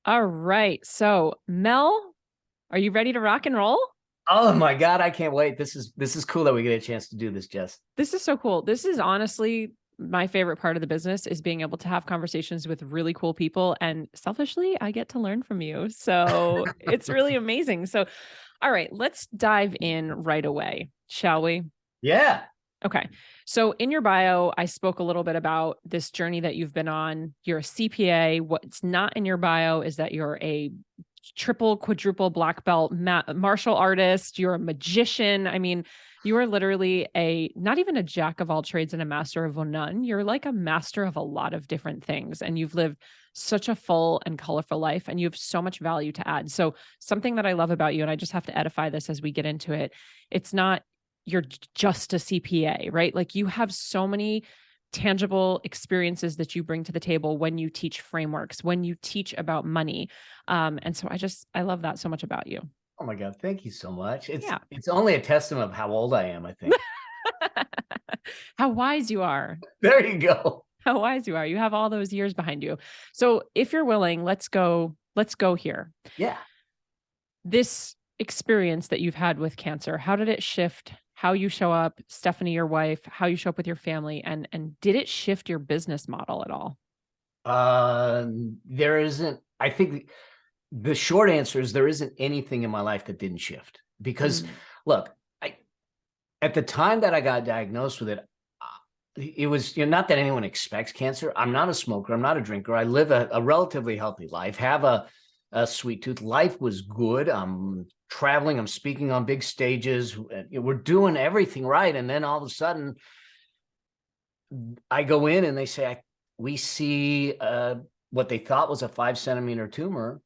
All right. So, Mel, are you ready to rock and roll? Oh my God, I can't wait. This is cool that we get a chance to do this, Jess. This is so cool. This is honestly my favorite part of the business is being able to have conversations with really cool people, and selfishly, I get to learn from you. So, it's really amazing. So, all right, let's dive in right away, shall we? Yeah. Okay. So in your bio, I spoke a little bit about this journey that you've been on. You're a CPA. What's not in your bio is that you're a triple, quadruple black belt martial artist. You're a magician. I mean, you are literally not even a jack of all trades and a master of none. You're like a master of a lot of different things. And you've lived such a full and colorful life, and you have so much value to add. So something that I love about you, and I just have to edify this as we get into it, it's not you're just a CPA, right? Like you have so many tangible experiences that you bring to the table when you teach frameworks, when you teach about money. And so I love that so much about you. Oh my God, thank you so much. It's Yeah. it's only a testament of how old I am, I think. How wise you are. There you go. How wise you are. You have all those years behind you. So if you're willing, let's go here. Yeah. This experience that you've had with cancer, how did it shift how you show up, Stephanie, your wife, how you show up with your family, and did it shift your business model at all? There isn't, I think the short answer is there isn't anything in my life that didn't shift. Because Mm, look, at the time that I got diagnosed with it, it was, not that anyone expects cancer. I'm not a smoker. I'm not a drinker. I live a relatively healthy life, have a sweet tooth. Life was good. I'm traveling. I'm speaking on big stages. We're doing everything right. And then all of a sudden I go in and they say, we see what they thought was a 5 centimeter tumor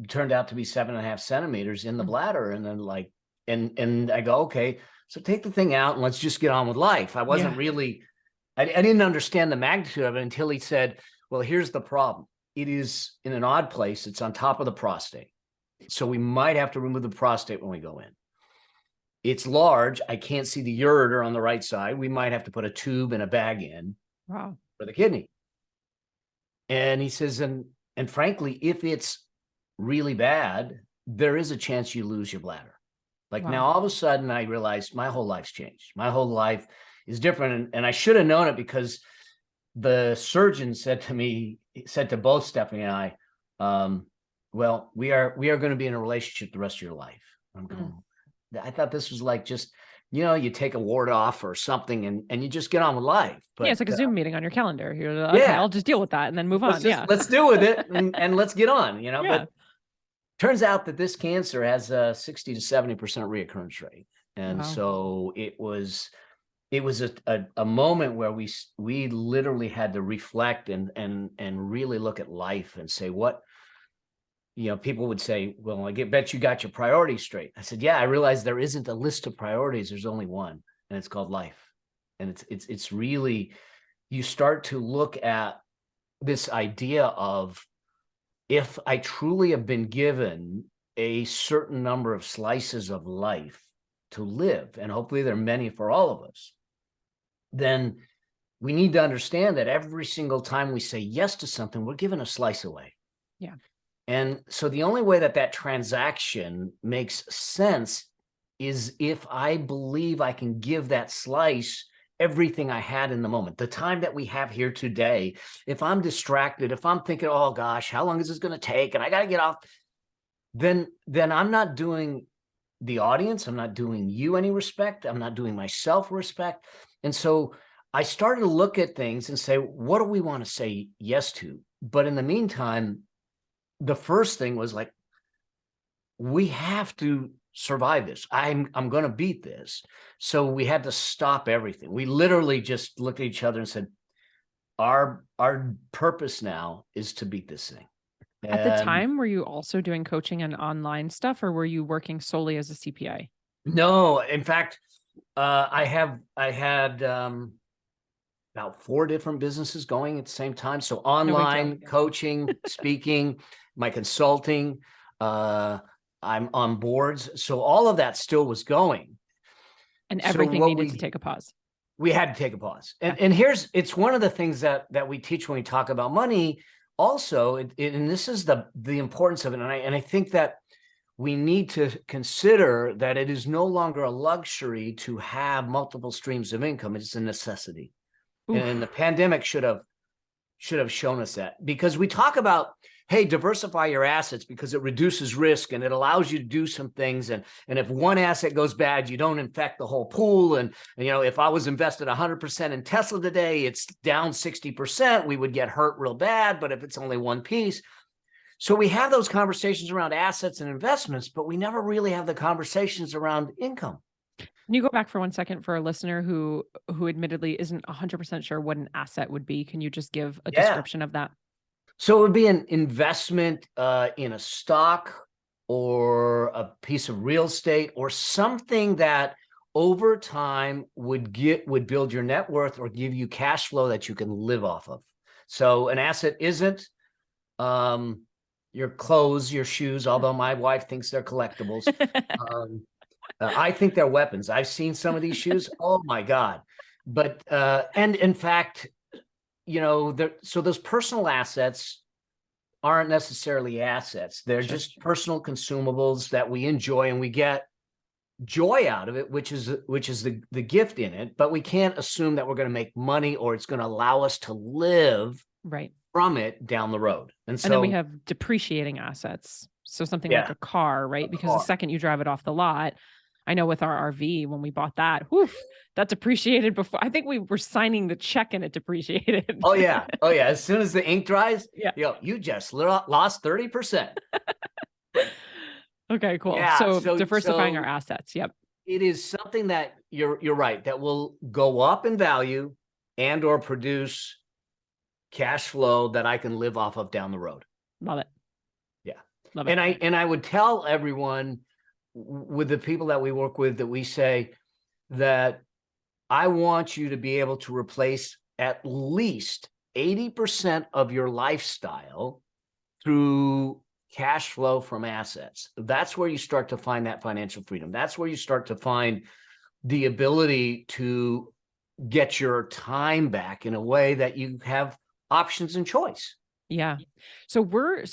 turned out to be 7.5 centimeters in the mm, bladder. And then and I go, okay, so take the thing out and let's just get on with life. I wasn't yeah. really, I didn't understand the magnitude of it until he said, well, here's the problem. It is in an odd place. It's on top of the prostate. So we might have to remove the prostate when we go in. It's large. I can't see the ureter on the right side. We might have to put a tube and a bag in Wow. for the kidney. And he says, and frankly, if it's really bad, there is a chance you lose your bladder. Like now, Wow. all of a sudden, I realized my whole life's changed. My whole life is different. And I should have known it because the surgeon said to both Stephanie and I, well, we are going to be in a relationship the rest of your life. I'm Mm. going, I thought this was like just, you take a ward off or something and you just get on with life. Yeah, it's But like a Zoom meeting on your calendar. You're like, okay, yeah, I'll just deal with that and then move on. Yeah. let's deal with it and let's get on, Yeah. but turns out that this cancer has a 60 to 70% reoccurrence rate. And Wow. so it was a moment where we literally had to reflect and really look at life and say, what, people would say, well, bet you got your priorities straight. I said, yeah, I realized there isn't a list of priorities. There's only one, and it's called life. And it's really, you start to look at this idea of, if I truly have been given a certain number of slices of life to live, and hopefully there are many for all of us, then we need to understand that every single time we say yes to something, we're giving a slice away. Yeah. And so the only way that that transaction makes sense is if I believe I can give that slice everything I had in the moment, the time that we have here today. If I'm distracted, if I'm thinking, oh gosh, how long is this going to take? And I got to get off, then I'm not doing the audience. I'm not doing you any respect. I'm not doing myself respect. And so I started to look at things and say, what do we want to say yes to? But in the meantime, the first thing was like, we have to survive this. I'm going to beat this. So we had to stop everything. We literally just looked at each other and said, our purpose now is to beat this thing. At the And time, were you also doing coaching and online stuff, or were you working solely as a CPA? no, in fact, I had about 4 different businesses going at the same time. So No big deal. online coaching, speaking, my consulting, I'm on boards. So all of that still was going. And So everything what needed to take a pause. we had to take a pause. Yeah. And it's one of the things that we teach when we talk about money. also, and this is the importance of it, and I think that we need to consider that it is no longer a luxury to have multiple streams of income. It's a necessity. Oof. And the pandemic should have shown us that, because we talk about, hey, diversify your assets because it reduces risk and it allows you to do some things. And if one asset goes bad, you don't infect the whole pool. And if I was invested 100% in Tesla today, it's down 60%, we would get hurt real bad. But if it's only one piece. So we have those conversations around assets and investments, but we never really have the conversations around income. Can you go back for 1 second for a listener who admittedly isn't 100% sure what an asset would be? Can you just give a description of that? So it would be an investment in a stock or a piece of real estate or something that over time would build your net worth or give you cash flow that you can live off of. So an asset isn't your clothes, your shoes, although my wife thinks they're collectibles. I think they're weapons. I've seen some of these shoes. Oh my God. But, and in fact, so those personal assets aren't necessarily assets. They're just personal consumables that we enjoy, and we get joy out of it, which is the gift in it. But we can't assume that we're going to make money or it's going to allow us to live from it down the road. And then we have depreciating assets. So something like a car, right? Because the second you drive it off the lot, I know with our RV, when we bought that, that depreciated before. I think we were signing the check and it depreciated. Oh yeah. As soon as the ink dries, you just lost 30%. Okay, cool. Yeah, so diversifying our assets. Yep. It is something that you're right, that will go up in value and or produce cash flow that I can live off of down the road. Love it. Yeah. Love it. And I would tell everyone, with the people that we work with, that we say that I want you to be able to replace at least 80% of your lifestyle through cash flow from assets. That's where you start to find that financial freedom. That's where you start to find the ability to get your time back in a way that you have options and choice. Yeah. So we're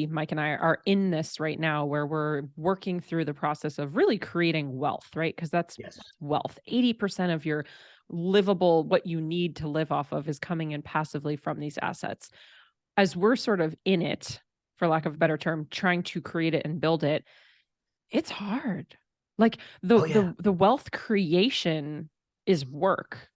Mike and I are in this right now where we're working through the process of really creating wealth, right? Because that's wealth. 80% of your livable, what you need to live off of, is coming in passively from these assets. As we're sort of in it, for lack of a better term, trying to create it and build it, it's hard. Like the wealth creation is work.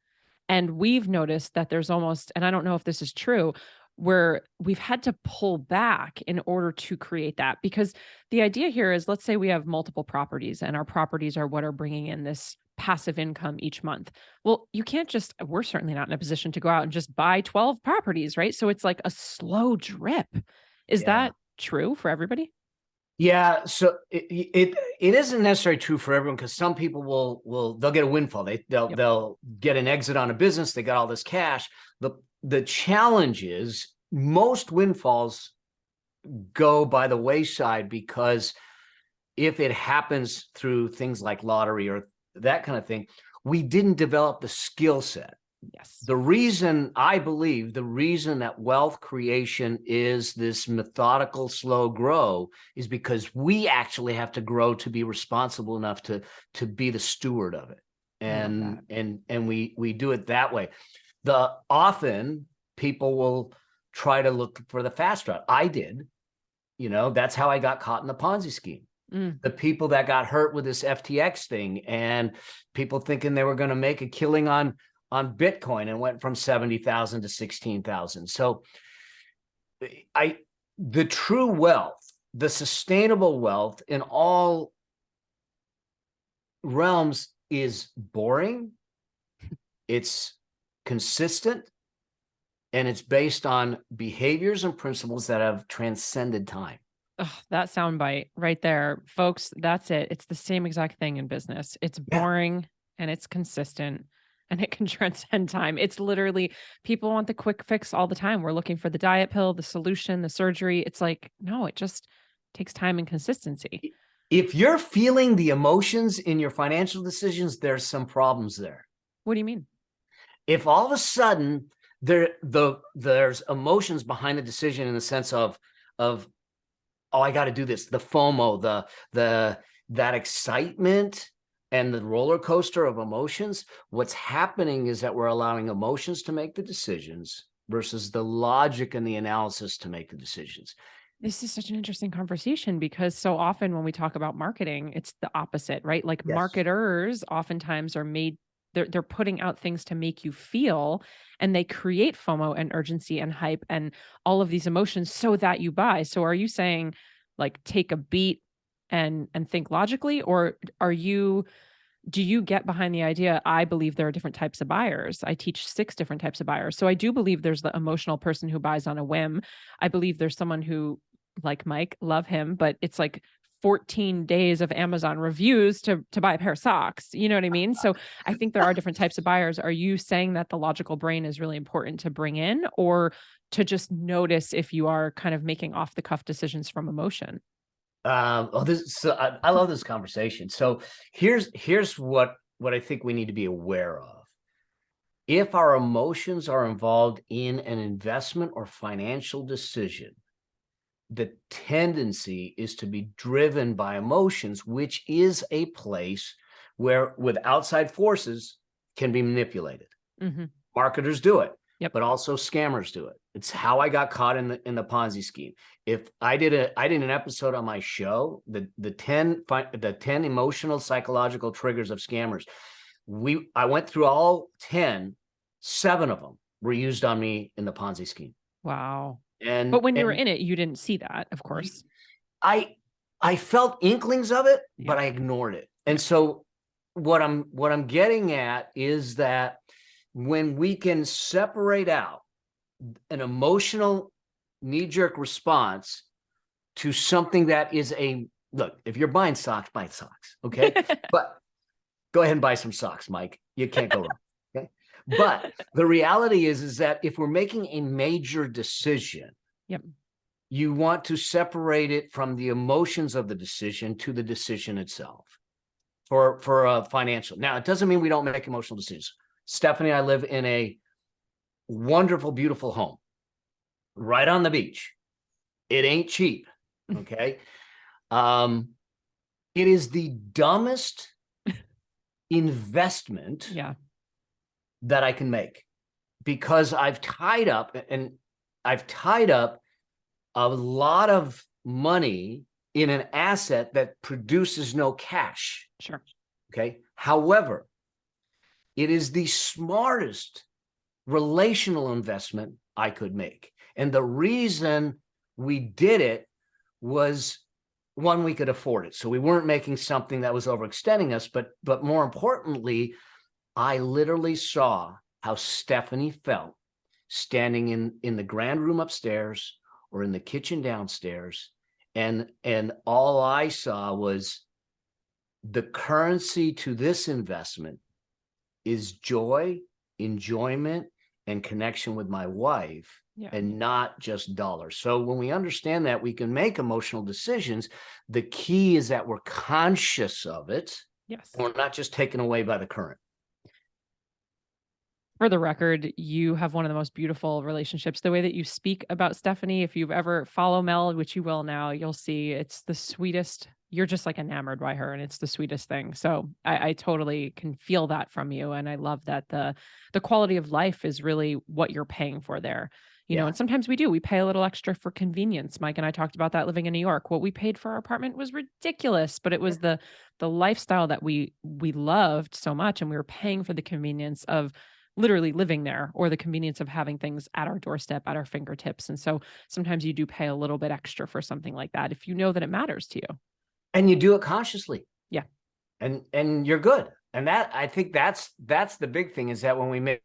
And we've noticed that there's almost, and I don't know if this is true, where we've had to pull back in order to create that. Because the idea here is, let's say we have multiple properties and our properties are what are bringing in this passive income each month. Well, we're certainly not in a position to go out and just buy 12 properties, right? So it's like a slow drip. Is that true for everybody? Yeah, so it isn't necessarily true for everyone, because some people they'll get a windfall. They'll get an exit on a business. They got all this cash. The challenge is most windfalls go by the wayside, because if it happens through things like lottery or that kind of thing, we didn't develop the skill set. Yes. I believe the reason that wealth creation is this methodical, slow grow is because we actually have to grow to be responsible enough to be the steward of it. And we do it that way. Often people will try to look for the fast route. I did, that's how I got caught in the Ponzi scheme. The people that got hurt with this FTX thing, and people thinking they were going to make a killing on Bitcoin, and went from 70,000 to 16,000. So the true wealth, the sustainable wealth in all realms, is boring. It's consistent, and it's based on behaviors and principles that have transcended time. Oh, that soundbite right there, folks. That's it. It's the same exact thing in business. It's boring and it's consistent, and it can transcend time. It's literally, people want the quick fix all the time. We're looking for the diet pill, the solution, the surgery. It's like, no, it just takes time and consistency. If you're feeling the emotions in your financial decisions, there's some problems there. What do you mean? If all of a sudden there's emotions behind the decision in the sense of, oh, I got to do this. The FOMO, that excitement and the roller coaster of emotions. What's happening is that we're allowing emotions to make the decisions versus the logic and the analysis to make the decisions. This is such an interesting conversation because so often when we talk about marketing, it's the opposite, right? Like Yes. marketers oftentimes are made, they're putting out things to make you feel, and they create FOMO and urgency and hype and all of these emotions so that you buy. So are you saying like take a beat and think logically, or do you get behind the idea? I believe there are different types of buyers. I teach 6 different types of buyers. So I do believe there's the emotional person who buys on a whim. I believe there's someone who, like Mike, love him, but it's like 14 days of Amazon reviews to buy a pair of socks. You know what I mean? So I think there are different types of buyers. Are you saying that the logical brain is really important to bring in, or to just notice if you are kind of making off the cuff decisions from emotion? I love this conversation. So here's what I think we need to be aware of. If our emotions are involved in an investment or financial decision, the tendency is to be driven by emotions, which is a place where with outside forces can be manipulated. Mm-hmm. Marketers do it. Yep. But also scammers do it. It's how I got caught in the Ponzi scheme. If I did an episode on my show, the 10 emotional psychological triggers of scammers. I went through all 10, 7 of them were used on me in the Ponzi scheme. Wow. But when you were in it, you didn't see that, of course. I felt inklings of it, Yeah. but I ignored it. And so what I'm getting at is that when we can separate out an emotional knee-jerk response to something that is look, if you're buying socks, buy socks, okay? But go ahead and buy some socks, Mike. You can't go wrong, okay? But the reality is that if we're making a major decision, yep, you want to separate it from the emotions of the decision to the decision itself for a financial. Now, it doesn't mean we don't make emotional decisions. Stephanie, I live in a wonderful, beautiful home right on the beach. It ain't cheap. Okay. It is the dumbest investment that I can make because I've tied up a lot of money in an asset that produces no cash. Sure. Okay. However, it is the smartest relational investment I could make. And the reason we did it was, one, we could afford it. So we weren't making something that was overextending us, but more importantly, I literally saw how Stephanie felt standing in the grand room upstairs or in the kitchen downstairs. And all I saw was the currency to this investment is joy, enjoyment, and connection with my wife, and not just dollars. So when we understand that, we can make emotional decisions. The key is that we're conscious of it. Yes. And we're not just taken away by the current. For the record, you have one of the most beautiful relationships. The way that you speak about Stephanie, if you've ever follow Mel, which you will now, you'll see it's the sweetest. You're just like enamored by her, and it's the sweetest thing. So I totally can feel that from you. And I love that the quality of life is really what you're paying for there. You know, and sometimes we pay a little extra for convenience. Mike and I talked about that living in New York. What we paid for our apartment was ridiculous, but it was the lifestyle that we loved so much. And we were paying for the convenience of literally living there, or the convenience of having things at our doorstep, at our fingertips. And so sometimes you do pay a little bit extra for something like that if you know that it matters to you. And you do it consciously. Yeah. And you're good. And that, I think that's the big thing, is that when we make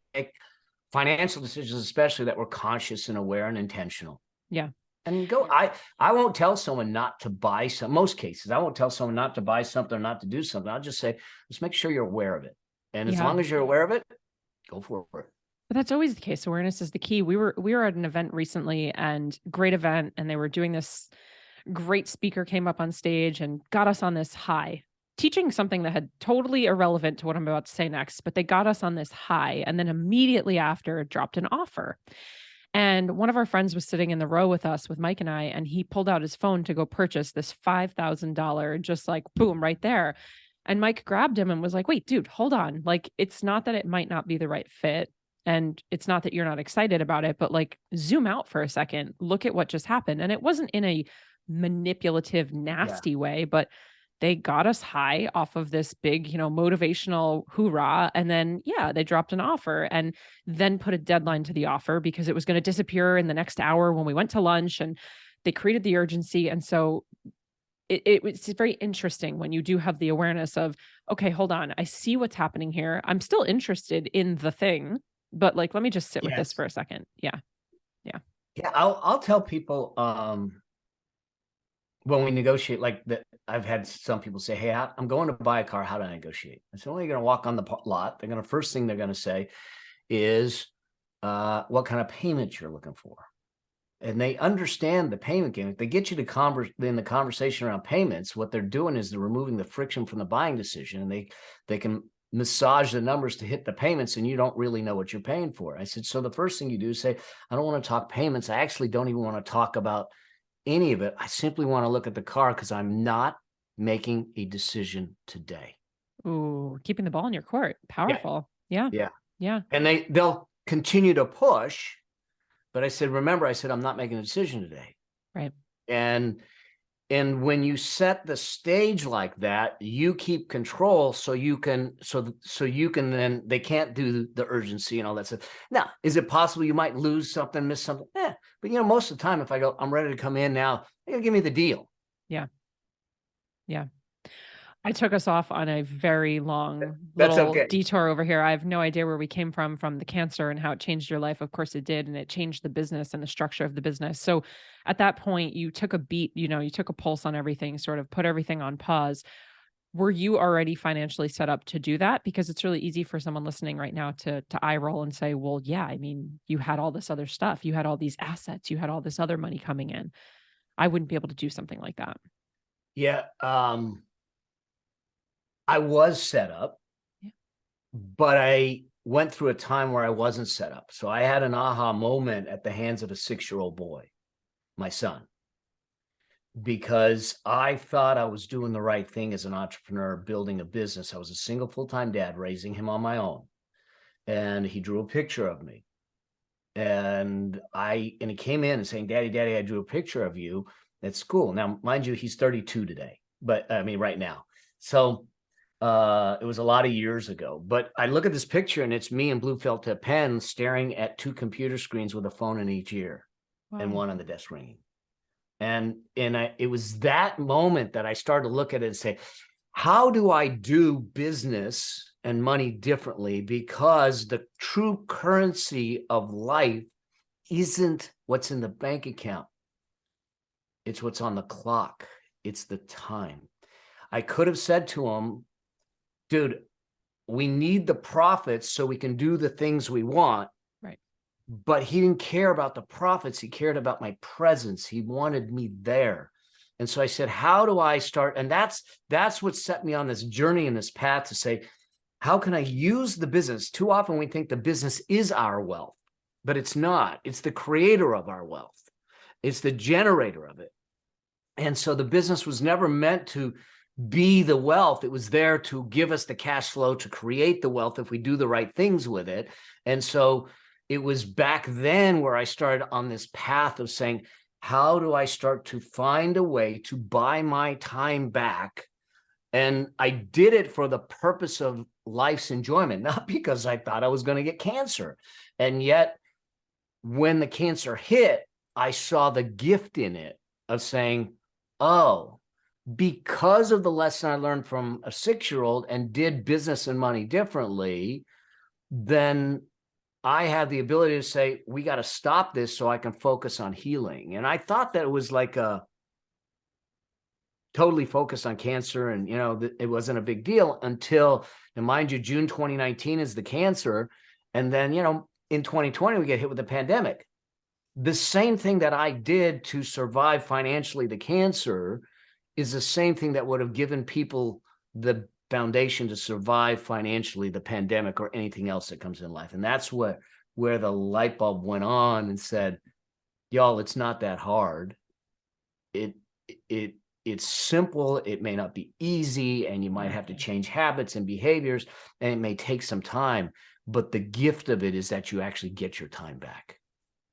financial decisions, especially, that we're conscious and aware and intentional. Yeah. And I won't tell someone not to buy most cases, I won't tell someone not to buy something or not to do something. I'll just say, just make sure you're aware of it. And as long as you're aware of it, go for it. But that's always the case. Awareness is the key. We were at an event recently, and great event. And they were doing this, great speaker came up on stage and got us on this high teaching something that had totally irrelevant to what I'm about to say next, but they got us on this high and then immediately after dropped an offer. And one of our friends was sitting in the row with us, with Mike and I, and he pulled out his phone to go purchase this $5,000, just like boom, right there. And Mike grabbed him and was like, wait, dude, hold on. Like, it's not that it might not be the right fit. And it's not that you're not excited about it, but like zoom out for a second, look at what just happened. And it wasn't in a manipulative, nasty way, but they got us high off of this big, motivational hoorah. And then, yeah, they dropped an offer and then put a deadline to the offer because it was going to disappear in the next hour when we went to lunch, and they created the urgency. And so it's very interesting when you do have the awareness of, okay, hold on, I see what's happening here. I'm still interested in the thing, but like, let me just sit with this for a second. Yeah. I'll tell people, when we negotiate, like that, I've had some people say, hey, I'm going to buy a car. How do I negotiate? I said, well, you're going to walk on the lot. First thing they're going to say is, what kind of payment you're looking for. And they understand the payment game. If they get you to in the conversation around payments, what they're doing is they're removing the friction from the buying decision, and they can massage the numbers to hit the payments, and you don't really know what you're paying for. I said, so the first thing you do is say, I don't want to talk payments. I actually don't even want to talk about any of it. I simply want to look at the car because I'm not making a decision today. Ooh, keeping the ball in your court. Powerful. Yeah. And they'll continue to push. But I said, remember, I'm not making a decision today. Right. And when you set the stage like that, you keep control so you can then, they can't do the urgency and all that stuff. Now, is it possible you might lose something, miss something? Yeah. But most of the time, if I go, I'm ready to come in now, they're gonna give me the deal. Yeah. I took us off on a very long little detour over here. I have no idea where we came from the cancer and how it changed your life. Of course it did. And it changed the business and the structure of the business. So at that point, you took a beat, you took a pulse on everything, sort of put everything on pause. Were you already financially set up to do that? Because it's really easy for someone listening right now to eye roll and say, well, yeah, I mean, you had all this other stuff. You had all these assets. You had all this other money coming in. I wouldn't be able to do something like that. Yeah. I was set up, but I went through a time where I wasn't set up. So I had an aha moment at the hands of a 6-year-old boy, my son, because I thought I was doing the right thing as an entrepreneur, building a business. I was a single full-time dad, raising him on my own. And he drew a picture of me. And he came in and saying, Daddy, I drew a picture of you at school. Now, mind you, he's 32 today, but I mean, right now. So it was a lot of years ago, but I look at this picture and it's me and blue felt tip pen staring at 2 computer screens with a phone in each ear. Wow. And one on the desk ringing. And it was that moment that I started to look at it and say, how do I do business and money differently? Because the true currency of life isn't what's in the bank account. It's what's on the clock. It's the time. I could have said to him, dude, we need the profits so we can do the things we want. Right. But he didn't care about the profits. He cared about my presence. He wanted me there. And so I said, how do I start? And that's what set me on this journey and this path to say, how can I use the business? Too often we think the business is our wealth, but it's not. It's the creator of our wealth. It's the generator of it. And so the business was never meant to be the wealth. It was there to give us the cash flow to create the wealth if we do the right things with it. And so it was back then where I started on this path of saying, how do I start to find a way to buy my time back? And I did it for the purpose of life's enjoyment, not because I thought I was going to get cancer. And yet when the cancer hit, I saw the gift in it of saying, oh, because of the lesson I learned from a 6-year-old and did business and money differently, then I had the ability to say, we got to stop this so I can focus on healing. And I thought that it was like a totally focused on cancer and, it wasn't a big deal until, and mind you, June 2019 is the cancer. And then, in 2020, we get hit with the pandemic. The same thing that I did to survive financially the cancer is the same thing that would have given people the foundation to survive financially the pandemic or anything else that comes in life. And that's where the light bulb went on and said, y'all, it's not that hard. It's simple. It may not be easy, and you might have to change habits and behaviors, and it may take some time, but the gift of it is that you actually get your time back.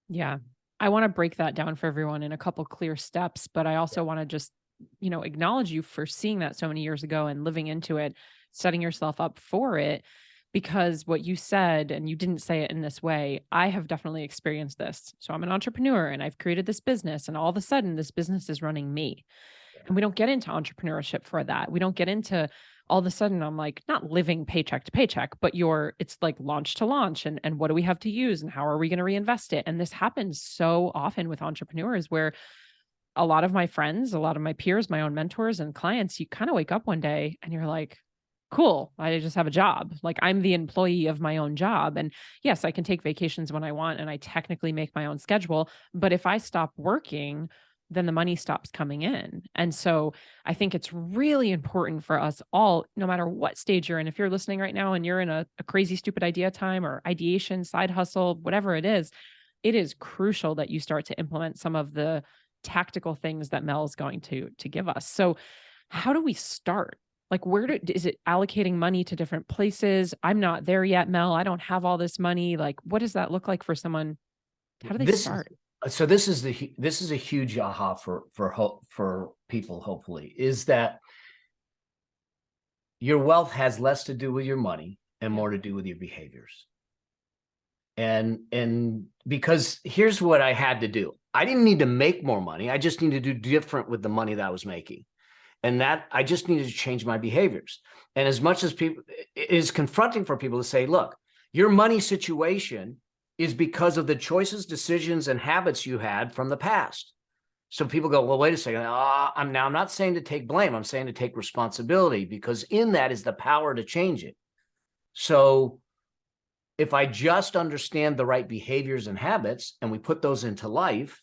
Yeah. I want to break that down for everyone in a couple clear steps, but I also want to just, acknowledge you for seeing that so many years ago and living into it, setting yourself up for it. Because what you said, and you didn't say it in this way, I have definitely experienced this. So I'm an entrepreneur and I've created this business, and all of a sudden this business is running me. And we don't get into entrepreneurship for that. We don't get into all of a sudden I'm like not living paycheck to paycheck, but it's like launch to launch, and what do we have to use and how are we going to reinvest it? And this happens so often with entrepreneurs where a lot of my friends, a lot of my peers, my own mentors and clients, you kind of wake up one day and you're like, cool, I just have a job. Like I'm the employee of my own job. And yes, I can take vacations when I want and I technically make my own schedule. But if I stop working, then the money stops coming in. And so I think it's really important for us all, no matter what stage you're in, if you're listening right now and you're in a crazy, stupid idea time or ideation, side hustle, whatever it is crucial that you start to implement some of the tactical things that Mel's going to give us. So how do we start? Like is it allocating money to different places? I'm not there yet, Mel. I don't have all this money. Like, what does that look like for someone? How do they start? This is a huge aha for people, hopefully, is that your wealth has less to do with your money and more to do with your behaviors. And because here's what I had to do. I didn't need to make more money. I just needed to do different with the money that I was making. And that I just needed to change my behaviors. And as much as it is confronting for people to say, look, your money situation is because of the choices, decisions, and habits you had from the past. So people go, well, wait a second. I'm not saying to take blame. I'm saying to take responsibility, because in that is the power to change it. So if I just understand the right behaviors and habits and we put those into life,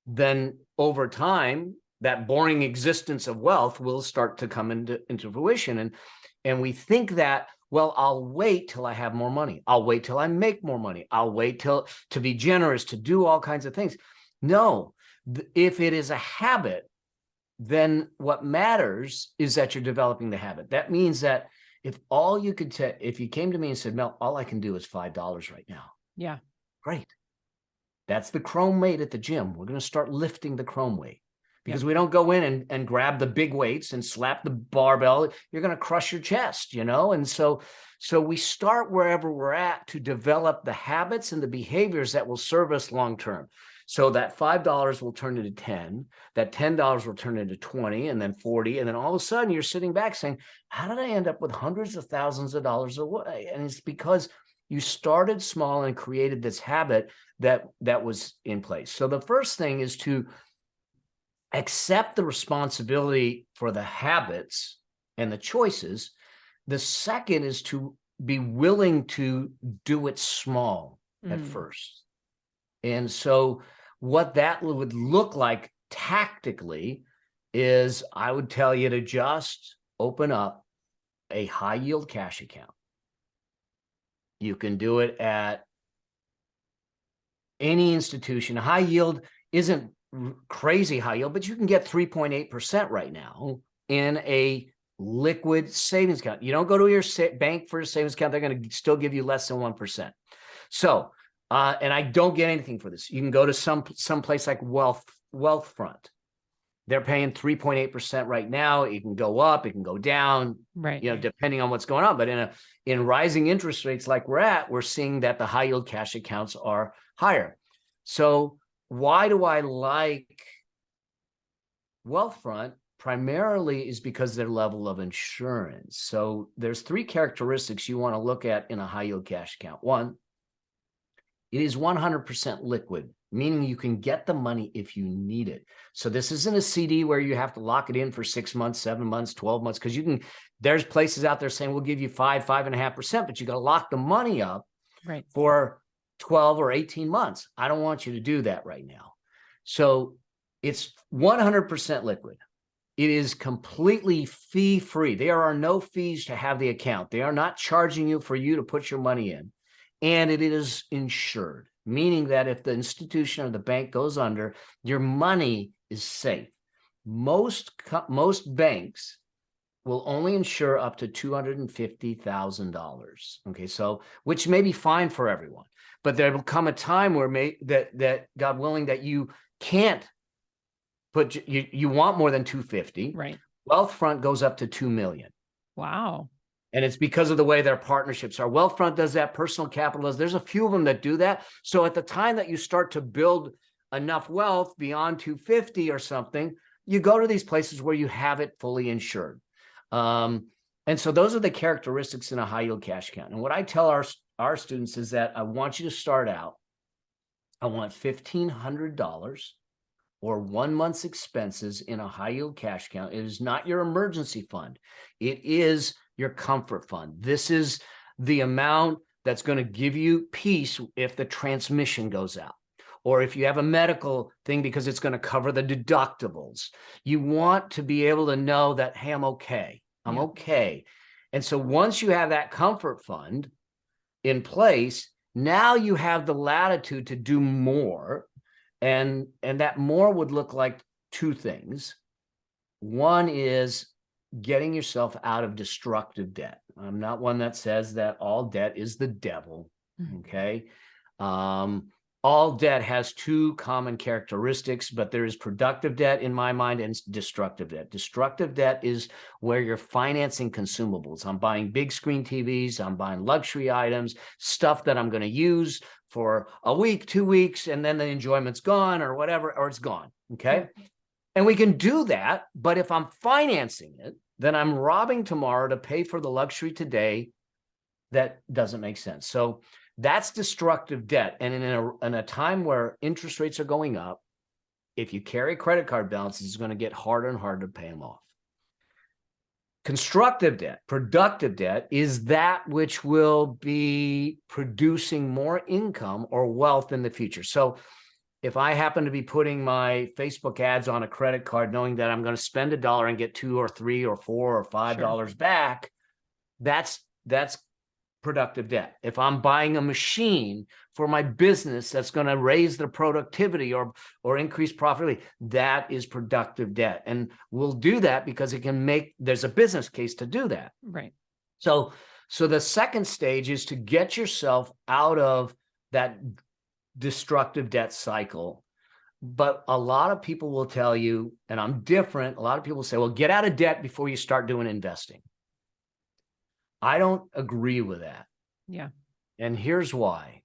then over time, that boring existence of wealth will start to come into fruition. And we think that, well, I'll wait till I have more money. I'll wait till I make more money. I'll wait to be generous, to do all kinds of things. No, if it is a habit, then what matters is that you're developing the habit. That means that if you came to me and said, Mel, all I can do is $5 right now. Yeah. Great. That's the chrome weight at the gym. We're going to start lifting the chrome weight. Because we don't go in and grab the big weights and slap the barbell. You're going to crush your chest, And so we start wherever we're at to develop the habits and the behaviors that will serve us long term. So that $5 will turn into 10, that $10 will turn into 20, and then 40. And then all of a sudden you're sitting back saying, how did I end up with hundreds of thousands of dollars away? And it's because you started small and created this habit that was in place. So the first thing is to accept the responsibility for the habits and the choices. The second is to be willing to do it small at first. And so what that would look like tactically is I would tell you to just open up a high yield cash account. You can do it at any institution. High yield isn't crazy high yield, but you can get 3.8% right now in a liquid savings account. You don't go to your bank for a savings account. They're going to still give you less than 1%. So, and I don't get anything for this. You can go to some place like Wealthfront. They're paying 3.8% right now. It can go up, it can go down, right? Depending on what's going on. But in rising interest rates like we're at, we're seeing that the high yield cash accounts are higher. So why do I like Wealthfront? Primarily is because their level of insurance. So there's 3 characteristics you want to look at in a high yield cash account. One, it is 100% liquid, meaning you can get the money if you need it. So this isn't a CD where you have to lock it in for 6 months, 7 months, 12 months, because there's places out there saying we'll give you 5.5%, but you got to lock the money up for 12 or 18 months. I don't want you to do that right now. So it's 100% liquid. It is completely fee-free. There are no fees to have the account. They are not charging you for you to put your money in. And it is insured, meaning that if the institution or the bank goes under, your money is safe. Most banks will only insure up to $250,000. Okay, so which may be fine for everyone, but there will come a time where that God willing that you can't put you want more than 250. Right. Wealthfront goes up to 2 million. Wow. And it's because of the way their partnerships are. Wealthfront does that, Personal Capital does. There's a few of them that do that. So at the time that you start to build enough wealth beyond 250 or something, you go to these places where you have it fully insured. And so those are the characteristics in a high yield cash account. And what I tell our students is that I want you to start out, I want $1,500 or 1 month's expenses in a high yield cash account. It is not your emergency fund. It is your comfort fund. This is the amount that's going to give you peace if the transmission goes out, or if you have a medical thing, because it's going to cover the deductibles. You want to be able to know that, hey, I'm okay. I'm okay. And so once you have that comfort fund in place, now you have the latitude to do more. And that more would look like two things. One is getting yourself out of destructive debt. I'm not one that says that all debt is the devil. Okay. All debt has two common characteristics, but there is productive debt in my mind and destructive debt. Destructive debt is where you're financing consumables. I'm buying big screen TVs. I'm buying luxury items, stuff that I'm going to use for a week, 2 weeks, and then the enjoyment's gone or whatever, or it's gone. Okay. And we can do that. But if I'm financing it, then I'm robbing tomorrow to pay for the luxury today. That doesn't make sense. So that's destructive debt. And in a time where interest rates are going up, if you carry credit card balances, it's going to get harder and harder to pay them off. Constructive debt, productive debt, is that which will be producing more income or wealth in the future. So if I happen to be putting my Facebook ads on a credit card, knowing that I'm going to spend $1 and get $2 or $3 or $4 or $5 back, that's productive debt. If I'm buying a machine for my business that's going to raise the productivity or increase profitability, that is productive debt. And we'll do that because there's a business case to do that. Right. So the second stage is to get yourself out of that destructive debt cycle. But a lot of people will tell you, and I'm different, a lot of people say, well, get out of debt before you start doing investing. I don't agree with that. Yeah. And here's why.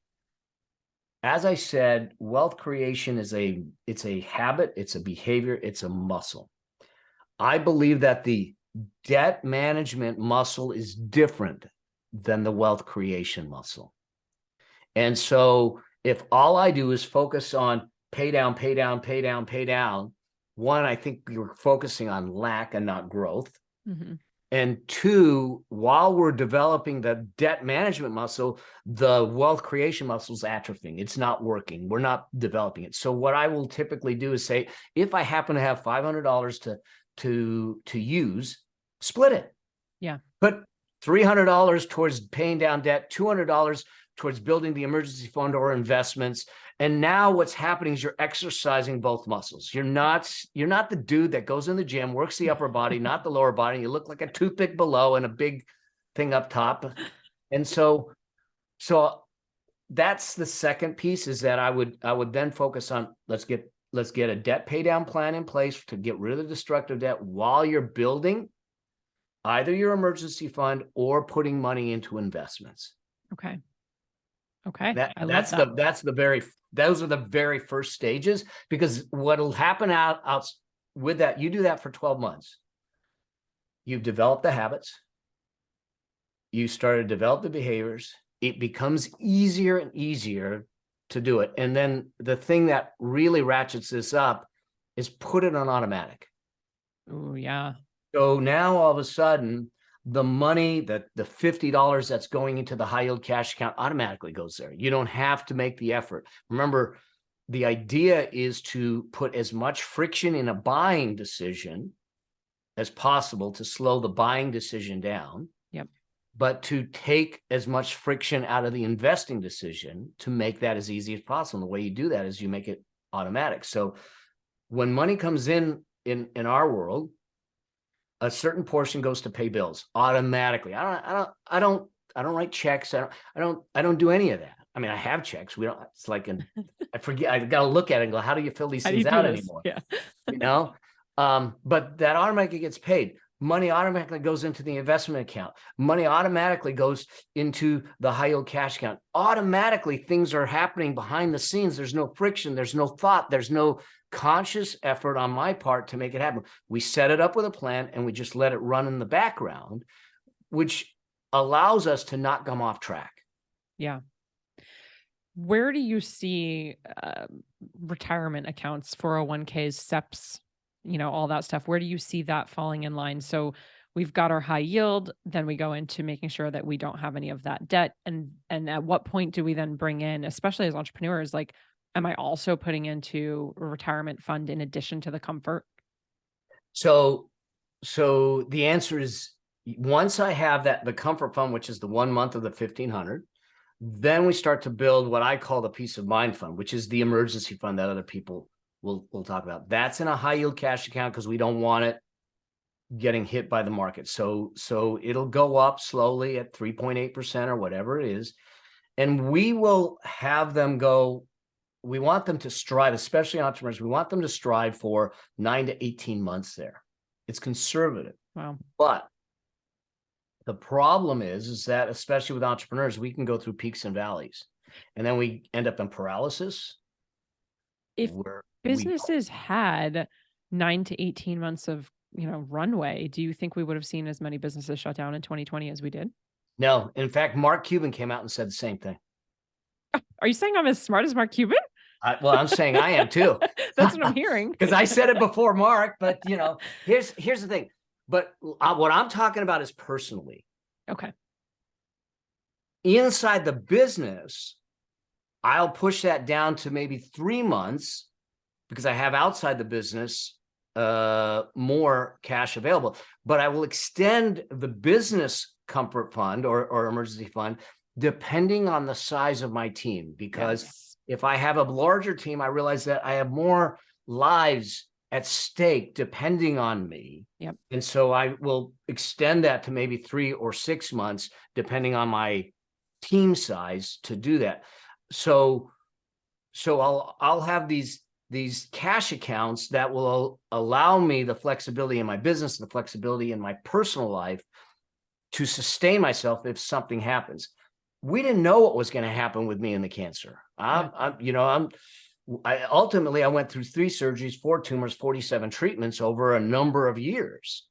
As I said, wealth creation it's a habit, it's a behavior, it's a muscle. I believe that the debt management muscle is different than the wealth creation muscle. And so if all I do is focus on pay down, pay down, pay down, pay down, one, I think you're focusing on lack and not growth. Mm-hmm. And two, while we're developing the debt management muscle, the wealth creation muscle is atrophying. It's not working. We're not developing it. So what I will typically do is say, if I happen to have $500 to use, split it. Yeah. Put $300 towards paying down debt, $200 towards building the emergency fund or investments. And now what's happening is you're exercising both muscles. You're not the dude that goes in the gym, works the upper body, not the lower body. You look like a toothpick below and a big thing up top. And so that's the second piece, is that I would then focus on, let's get a debt pay down plan in place to get rid of the destructive debt while you're building either your emergency fund or putting money into investments. Okay. Those are the very first stages, because what'll happen out with that, you do that for 12 months. You've developed the habits. You started to develop the behaviors. It becomes easier and easier to do it. And then the thing that really ratchets this up is put it on automatic. Oh, yeah. So now all of a sudden, the money, the $50 that's going into the high yield cash account automatically goes there. You don't have to make the effort. Remember, the idea is to put as much friction in a buying decision as possible to slow the buying decision down. Yep. But to take as much friction out of the investing decision to make that as easy as possible. And the way you do that is you make it automatic. So when money comes in our world, a certain portion goes to pay bills automatically. I don't write checks. I don't do any of that. I mean, I have checks. It's like I forget, I got to look at it and go, how do you fill these things out anymore? Yeah. You know? But that automatically gets paid. Money automatically goes into the investment account. Money automatically goes into the high yield cash account. Automatically, things are happening behind the scenes. There's no friction. There's no thought. There's no conscious effort on my part to make it happen. We set it up with a plan and we just let it run in the background, which allows us to not come off track. Yeah. Where do you see retirement accounts, 401ks, SEPs, all that stuff? Where do you see that falling in line? So we've got our high yield, then we go into making sure that we don't have any of that debt. And at what point do we then bring in, especially as entrepreneurs, like, am I also putting into a retirement fund in addition to the comfort? So the answer is, once I have the comfort fund, which is the 1 month of the 1,500, then we start to build what I call the peace of mind fund, which is the emergency fund that other people will talk about. That's in a high yield cash account because we don't want it getting hit by the market. So it'll go up slowly at 3.8% or whatever it is. And we will have them go, we want them to strive, especially entrepreneurs, we want them to strive for 9 to 18 months there. It's conservative. Wow. But the problem is that, especially with entrepreneurs, we can go through peaks and valleys, and then we end up in paralysis. If businesses had 9 to 18 months of, runway, do you think we would have seen as many businesses shut down in 2020 as we did? No. In fact, Mark Cuban came out and said the same thing. Are you saying I'm as smart as Mark Cuban? Well, I'm saying I am too. That's what I'm hearing. Because I said it before Mark, but here's the thing. But what I'm talking about is personally. Okay. Inside the business, I'll push that down to maybe 3 months because I have outside the business more cash available. But I will extend the business comfort fund or emergency fund depending on the size of my team. Because if I have a larger team, I realize that I have more lives at stake depending on me. Yep. And so I will extend that to maybe 3 or 6 months, depending on my team size to do that. So I'll have these cash accounts that will allow me the flexibility in my business, the flexibility in my personal life to sustain myself if something happens. We didn't know what was going to happen with me and the cancer. Ultimately, I went through 3 surgeries, 4 tumors, 47 treatments over a number of years.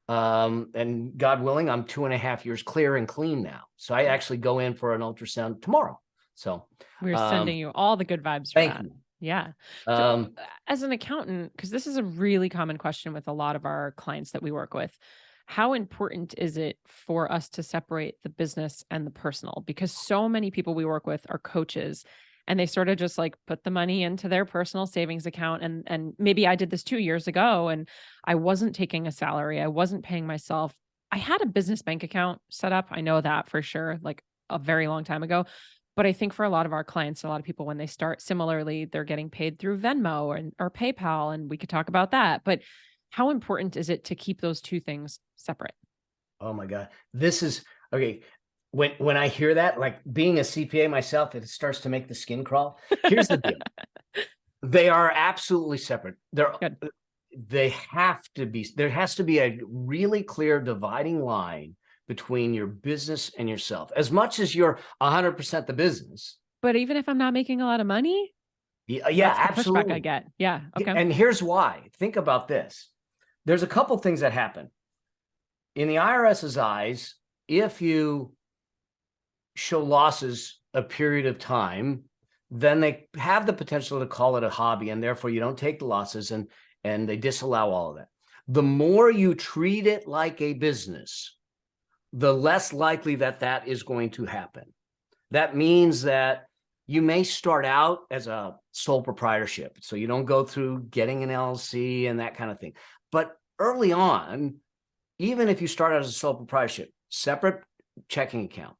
And God willing, I'm 2.5 years clear and clean now. So I actually go in for an ultrasound tomorrow. So we're sending you all the good vibes. Thank you. Yeah. So, as an accountant, because this is a really common question with a lot of our clients that we work with, how important is it for us to separate the business and the personal? Because so many people we work with are coaches, and they sort of just like put the money into their personal savings account. And maybe I did this 2 years ago and I wasn't taking a salary. I wasn't paying myself. I had a business bank account set up. I know that for sure, like a very long time ago. But I think for a lot of our clients, a lot of people, when they start similarly, they're getting paid through Venmo or PayPal, and we could talk about that. But how important is it to keep those two things separate? Oh my God. This is okay. When I hear that, like being a CPA myself, it starts to make the skin crawl. Here's the deal. They are absolutely separate. They have to be. There has to be a really clear dividing line between your business and yourself, as much as you're 100% the business. But even if I'm not making a lot of money? Yeah, that's the absolutely. pushback I get. Yeah. Okay. And here's why. Think about this. There's a couple things that happen. In the IRS's eyes, if you show losses a period of time, then they have the potential to call it a hobby, and therefore you don't take the losses, and they disallow all of that. The more you treat it like a business, the less likely that is going to happen. That means that you may start out as a sole proprietorship, so you don't go through getting an LLC and that kind of thing. But early on, even if you start out as a sole proprietorship, separate checking account,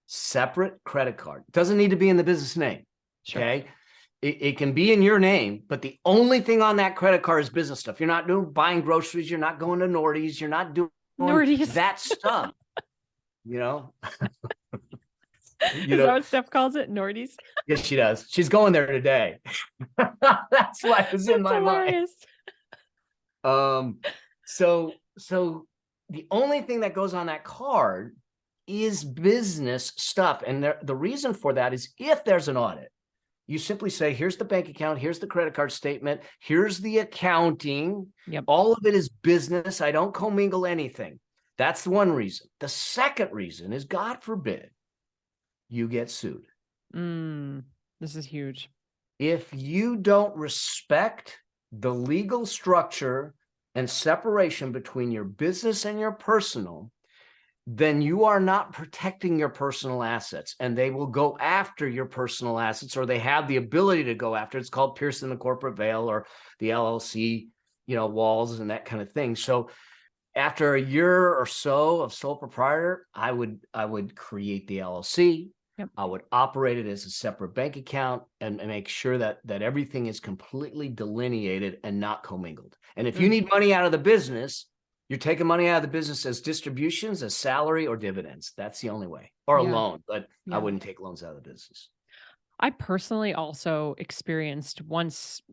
separate credit card. Doesn't need to be in the business name. Sure. Okay. It can be in your name, but the only thing on that credit card is business stuff. You're not buying groceries. You're not going to Nordy's. You're not doing Nordy's. that stuff. You know, Is that what Steph calls it? Nordy's? Yes, she does. She's going there today. That's why it was in my hilarious. mind. So the only thing that goes on that card is business stuff. And the reason for that is if there's an audit, you simply say, here's the bank account, here's the credit card statement, here's the accounting. Yep. All of it is business. I don't commingle anything. That's the one reason. The second reason is, God forbid, you get sued. This is huge. If you don't respect the legal structure and separation between your business and your personal, then you are not protecting your personal assets, and they will go after your personal assets, or they have the ability to go after. It's called piercing the corporate veil, or the LLC, walls and that kind of thing. So after a year or so of sole proprietor, I would create the LLC. Yep. I would operate it as a separate bank account and make sure that everything is completely delineated and not commingled. And if you need money out of the business, you're taking money out of the business as distributions, as salary, or dividends. That's the only way, or a loan, but I wouldn't take loans out of the business. I personally also experienced once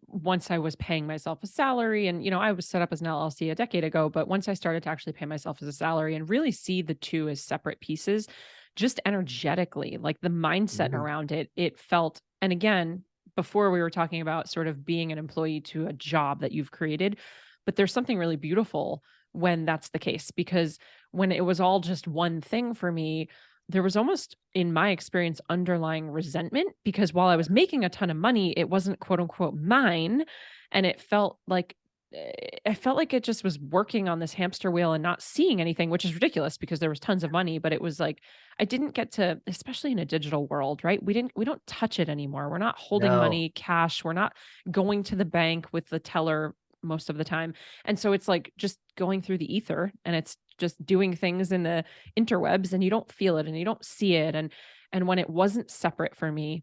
I was paying myself a salary, and, I was set up as an LLC a decade ago, but once I started to actually pay myself as a salary and really see the two as separate pieces, just energetically, like the mindset around it, it felt, and again, before we were talking about sort of being an employee to a job that you've created, but there's something really beautiful when that's the case, because when it was all just one thing for me, there was almost, in my experience, underlying resentment, because while I was making a ton of money, it wasn't quote unquote mine. And it felt like, I felt like it just was working on this hamster wheel and not seeing anything, which is ridiculous because there was tons of money, but it was like, I didn't get to, especially in a digital world, right? We don't touch it anymore. We're not holding money, cash. We're not going to the bank with the teller most of the time. And so it's like just going through the ether, and it's just doing things in the interwebs, and you don't feel it and you don't see it. And when it wasn't separate for me,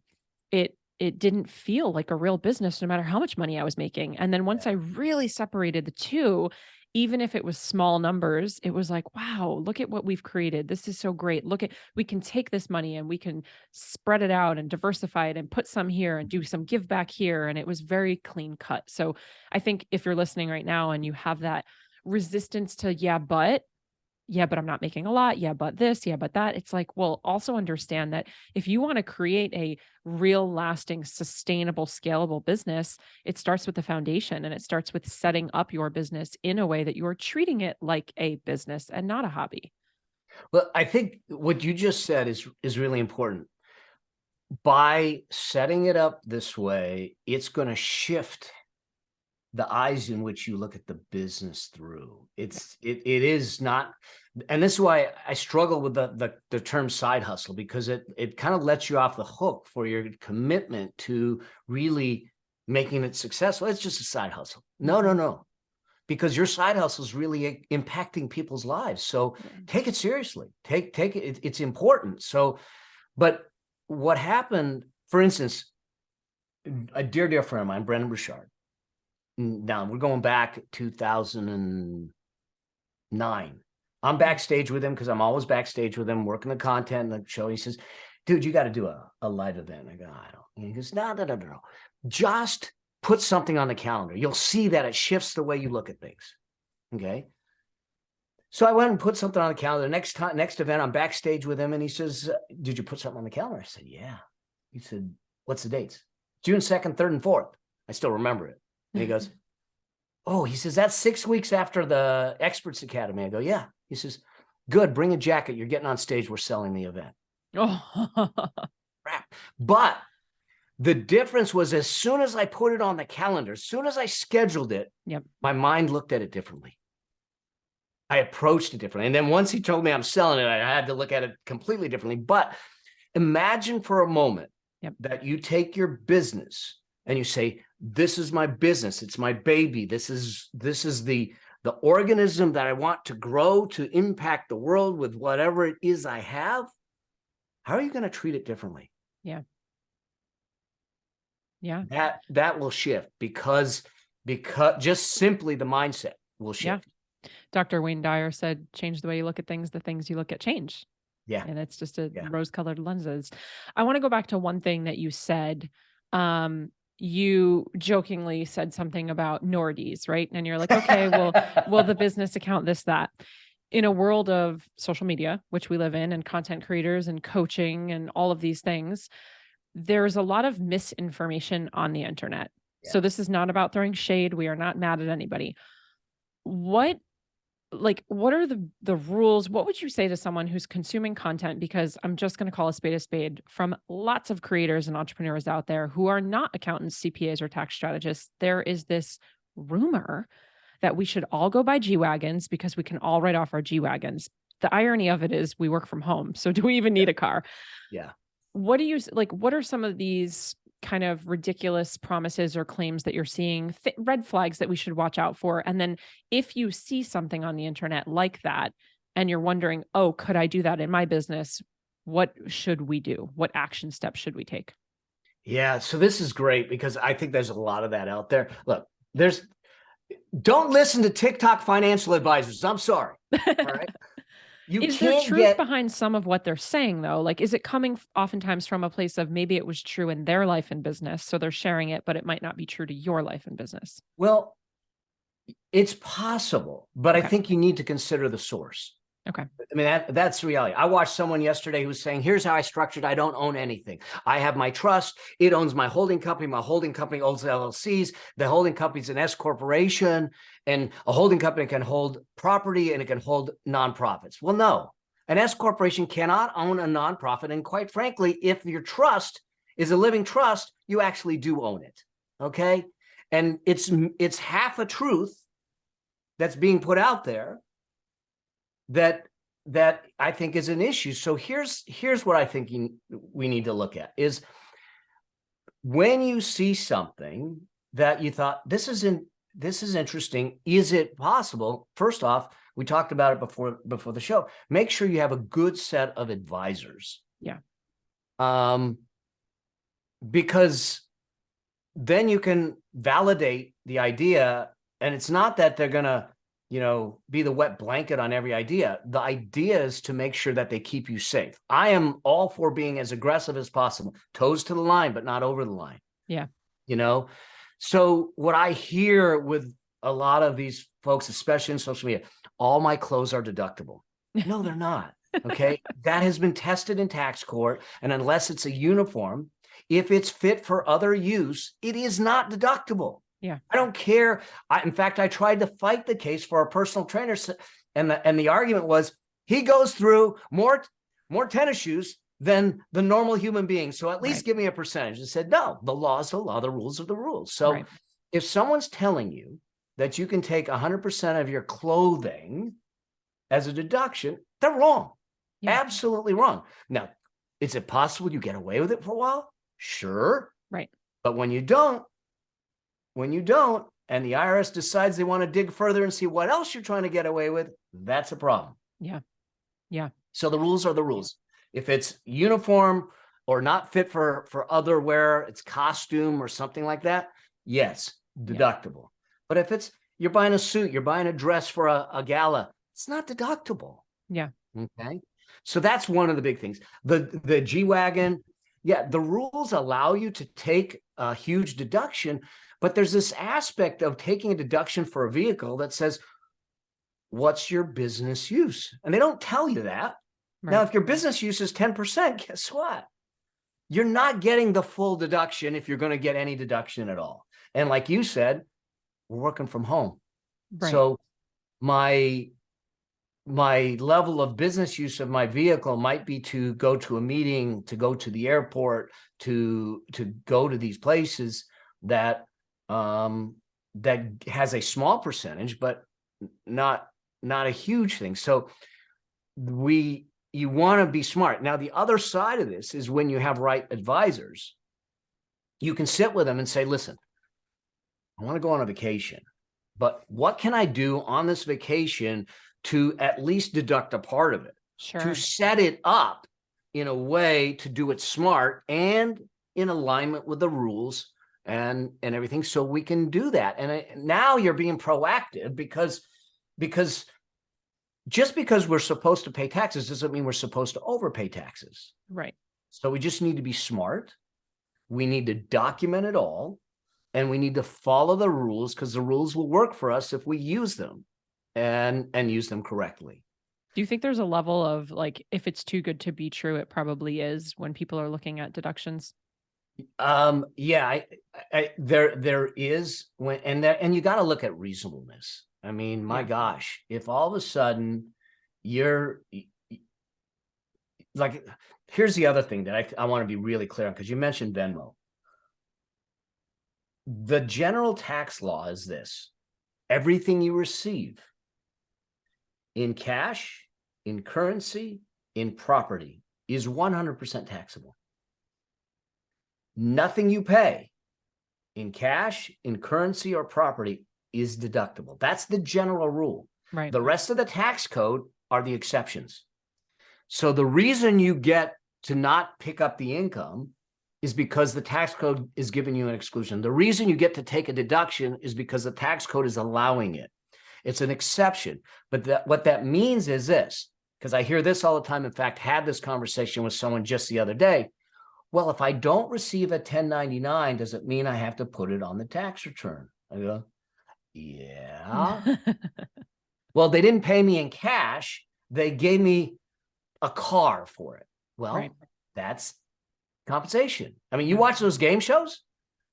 it didn't feel like a real business, no matter how much money I was making. And then once I really separated the two, even if it was small numbers, it was like, wow, look at what we've created. This is so great. We can take this money and we can spread it out and diversify it and put some here and do some give back here. And it was very clean cut. So I think if you're listening right now and you have that resistance to, but I'm not making a lot. Yeah, but this, yeah, but that. It's like, well, also understand that if you want to create a real, lasting, sustainable, scalable business, it starts with the foundation, and it starts with setting up your business in a way that you are treating it like a business and not a hobby. Well, I think what you just said is really important. By setting it up this way, it's going to shift the eyes in which you look at the business through. It is not, and this is why I struggle with the term side hustle, because it kind of lets you off the hook for your commitment to really making it successful. It's just a side hustle. No. Because your side hustle is really impacting people's lives. So take it seriously. Take it. It's important. So, but what happened, for instance, a dear friend of mine, Brendan Bouchard. Now we're going back 2009. I'm backstage with him because I'm always backstage with him, working the content and the show. He says, dude, you got to do a live event. I go, I don't. And he goes, no. Just put something on the calendar. You'll see that it shifts the way you look at things. Okay. So I went and put something on the calendar. Next event, I'm backstage with him, and he says, did you put something on the calendar? I said, yeah. He said, what's the dates? June 2nd, 3rd, and 4th. I still remember it. And he goes, oh, he says, that's 6 weeks after the Experts Academy. I go, yeah. He says, good, bring a jacket. You're getting on stage. We're selling the event. Oh, crap. But the difference was, as soon as I put it on the calendar, as soon as I scheduled it, my mind looked at it differently. I approached it differently. And then once he told me I'm selling it, I had to look at it completely differently. But imagine for a moment that you take your business and you say, this is my business. It's my baby. This is the the organism that I want to grow to impact the world with whatever it is I have, how are you going to treat it differently? Yeah. Yeah. That will shift because just simply the mindset will shift. Yeah. Dr. Wayne Dyer said, change the way you look at things, the things you look at change. Yeah. And it's just a rose-colored lenses. I want to go back to one thing that you said. You jokingly said something about Nordies, right? And you're like, okay, well, the business account this, that. In a world of social media, which we live in, and content creators and coaching and all of these things, there's a lot of misinformation on the internet. Yeah. So this is not about throwing shade. We are not mad at anybody. What are the rules? What would you say to someone who's consuming content? Because I'm just going to call a spade from lots of creators and entrepreneurs out there who are not accountants, CPAs, or tax strategists. There is this rumor that we should all go buy G-Wagons because we can all write off our G-Wagons. The irony of it is we work from home. So do we even need a car? Yeah. What do you like? What are some of these kind of ridiculous promises or claims that you're seeing, red flags that we should watch out for? And then if you see something on the internet like that, and you're wondering, oh, could I do that in my business? What should we do? What action steps should we take? Yeah. So this is great because I think there's a lot of that out there. Look, don't listen to TikTok financial advisors. I'm sorry. All right. Is there truth behind some of what they're saying, though? Like, is it coming oftentimes from a place of maybe it was true in their life and business, so they're sharing it, but it might not be true to your life and business? Well, it's possible, but I think you need to consider the source. Okay. I mean, that's the reality. I watched someone yesterday who was saying, here's how I structured. I don't own anything. I have my trust. It owns my holding company. My holding company owns LLCs. The holding company is an S corporation, and a holding company can hold property and it can hold nonprofits. Well, no, an S corporation cannot own a nonprofit. And quite frankly, if your trust is a living trust, you actually do own it. Okay. And it's half a truth that's being put out there that I think is an issue. So here's what I think we need to look at is when you see something that you thought, this is interesting. Is it possible? First off, we talked about it before the show. Make sure you have a good set of advisors. Yeah. Because then you can validate the idea, and it's not that they're going to be the wet blanket on every idea. The idea is to make sure that they keep you safe. I am all for being as aggressive as possible, toes to the line, but not over the line. Yeah. So what I hear with a lot of these folks, especially in social media, all my clothes are deductible. No, they're not. Okay. That has been tested in tax court. And unless it's a uniform, if it's fit for other use, it is not deductible. Yeah. I don't care. In fact, I tried to fight the case for our personal trainer, and the argument was he goes through more tennis shoes than the normal human being. So at least give me a percentage. And said, no, the law is the law, the rules are the rules. So if someone's telling you that you can take 100% of your clothing as a deduction, they're wrong. Yeah. Absolutely wrong. Now, is it possible you get away with it for a while? Sure. Right. But when you don't, and the IRS decides they want to dig further and see what else you're trying to get away with, that's a problem. Yeah. Yeah. So the rules are the rules. If it's uniform or not fit for other wear, it's costume or something like that, yes, deductible. But if you're buying a suit, you're buying a dress for a gala, it's not deductible. Yeah. Okay. So that's one of the big things. The G-Wagon, the rules allow you to take a huge deduction, but there's this aspect of taking a deduction for a vehicle that says, what's your business use? And they don't tell you that. Right. Now, if your business use is 10%, guess what? You're not getting the full deduction if you're going to get any deduction at all. And like you said, we're working from home. Right. So my level of business use of my vehicle might be to go to a meeting, to go to the airport, to go to these places that has a small percentage, but not a huge thing. So you want to be smart. Now, the other side of this is when you have right advisors, you can sit with them and say, listen, I want to go on a vacation. but what can I do on this vacation to at least deduct a part of it, to Sure. set it up in a way to do it smart and in alignment with the rules and everything, so we can do that. And now you're being proactive because just because we're supposed to pay taxes doesn't mean we're supposed to overpay taxes. Right. So we just need to be smart. We need to document it all, and we need to follow the rules, because the rules will work for us if we use them and use them correctly. Do you think there's a level of like, if it's too good to be true, it probably is when people are looking at deductions? Yeah, there is and you got to look at reasonableness. I mean, my gosh, if all of a sudden you're like, here's the other thing that I want to be really clear on, because you mentioned Venmo. The general tax law is this: everything you receive in cash, in currency, in property is 100% taxable. Nothing you pay in cash, in currency, or property is deductible. That's the general rule. Right. The rest of the tax code are the exceptions. So the reason you get to not pick up the income is because the tax code is giving you an exclusion. The reason you get to take a deduction is because the tax code is allowing it. It's an exception. But what that means is this, because I hear this all the time. In fact, had this conversation with someone just the other day. Well, if I don't receive a 1099, does it mean I have to put it on the tax return? I go, yeah. Well, they didn't pay me in cash. They gave me a car for it. Well, Right. That's compensation. I mean, you watch those game shows?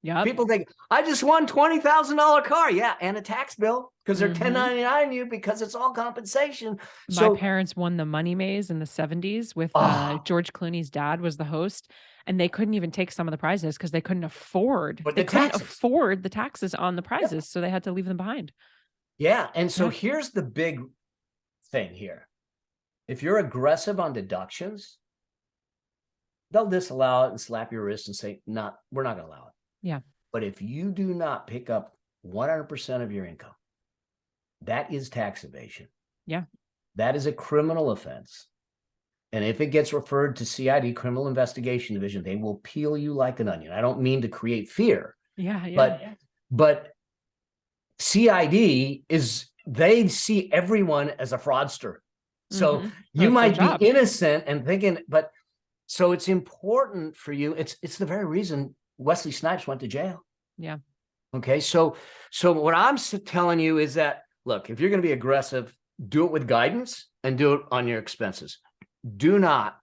Yeah. People think, I just won $20,000 car. Yeah, and a tax bill, because they're 1099 you, because it's all compensation. My parents won the Money Maze in the 70s with George Clooney's dad was the host, and they couldn't even take some of the prizes because they couldn't afford the taxes on the prizes, so they had to leave them behind. Yeah, and so here's the big thing here. If you're aggressive on deductions, they'll disallow it and slap your wrist and say, we're not going to allow it. Yeah. But if you do not pick up 100% of your income, that is tax evasion. Yeah. That is a criminal offense. And if it gets referred to CID, Criminal Investigation Division, they will peel you like an onion. I don't mean to create fear. But CID they see everyone as a fraudster. So you might be innocent and thinking, but so it's important for you. It's the very reason Wesley Snipes went to jail. Yeah. Okay. So what I'm telling you is that, look, if you're going to be aggressive, do it with guidance and do it on your expenses. Do not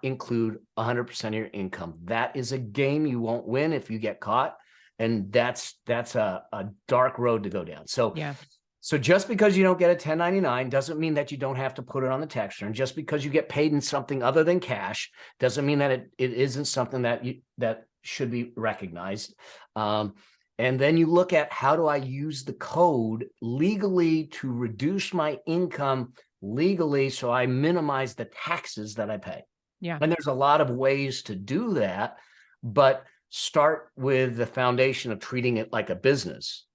include 100% of your income. That is a game you won't win if you get caught. And that's a dark road to go down. So just because you don't get a 1099 doesn't mean that you don't have to put it on the tax return. Just because you get paid in something other than cash doesn't mean that it isn't something that should be recognized. And then you look at, how do I use the code legally to reduce my income legally so I minimize the taxes that I pay? Yeah. And there's a lot of ways to do that, but start with the foundation of treating it like a business,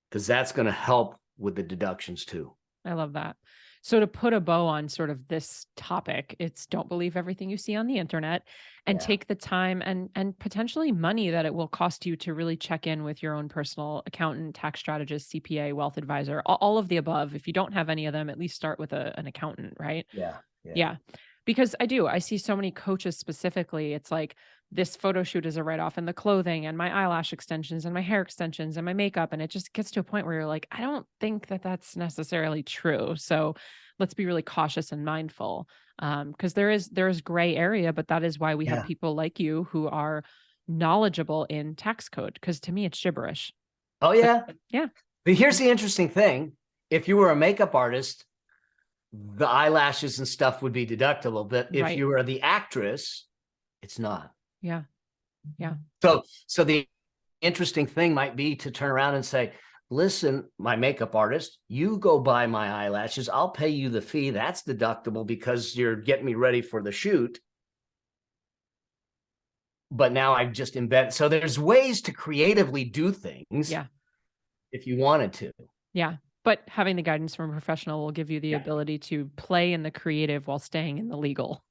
because that's going to help with the deductions too. I love that. So to put a bow on sort of this topic, it's don't believe everything you see on the internet, and take the time and potentially money that it will cost you to really check in with your own personal accountant, tax strategist, CPA, wealth advisor, all of the above. If you don't have any of them, at least start with an accountant, right? Yeah. Because I see so many coaches specifically. It's like, this photo shoot is a write-off, and the clothing and my eyelash extensions and my hair extensions and my makeup. And it just gets to a point where you're like, I don't think that that's necessarily true. So let's be really cautious and mindful. Because there is gray area, but that is why we have people like you who are knowledgeable in tax code. Because to me, it's gibberish. Oh yeah. Yeah. But here's the interesting thing. If you were a makeup artist, the eyelashes and stuff would be deductible. But if you were the actress, it's not. Yeah. So the interesting thing might be to turn around and say, listen, my makeup artist, you go buy my eyelashes. I'll pay you the fee. That's deductible because you're getting me ready for the shoot. But now I've just embedded. So there's ways to creatively do things. Yeah. if you wanted to. Yeah. But having the guidance from a professional will give you the Yeah. ability to play in the creative while staying in the legal,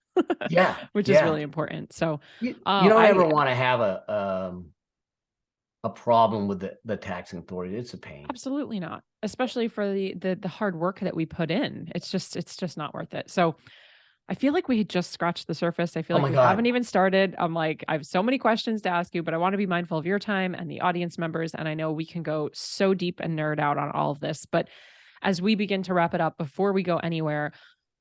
Yeah. which is Yeah. really important. So, You don't ever I want to have a problem with the taxing authority. It's a pain. absolutely not, especially for the hard work that we put in. It's just not worth it. So, I feel like we had just scratched the surface. I feel Oh like my we God. haven't even started. I'm like, I have so many questions to ask you, but I want to be mindful of your time and the audience members. And I know we can go so deep and nerd out on all of this. But as we begin to wrap it up, before we go anywhere,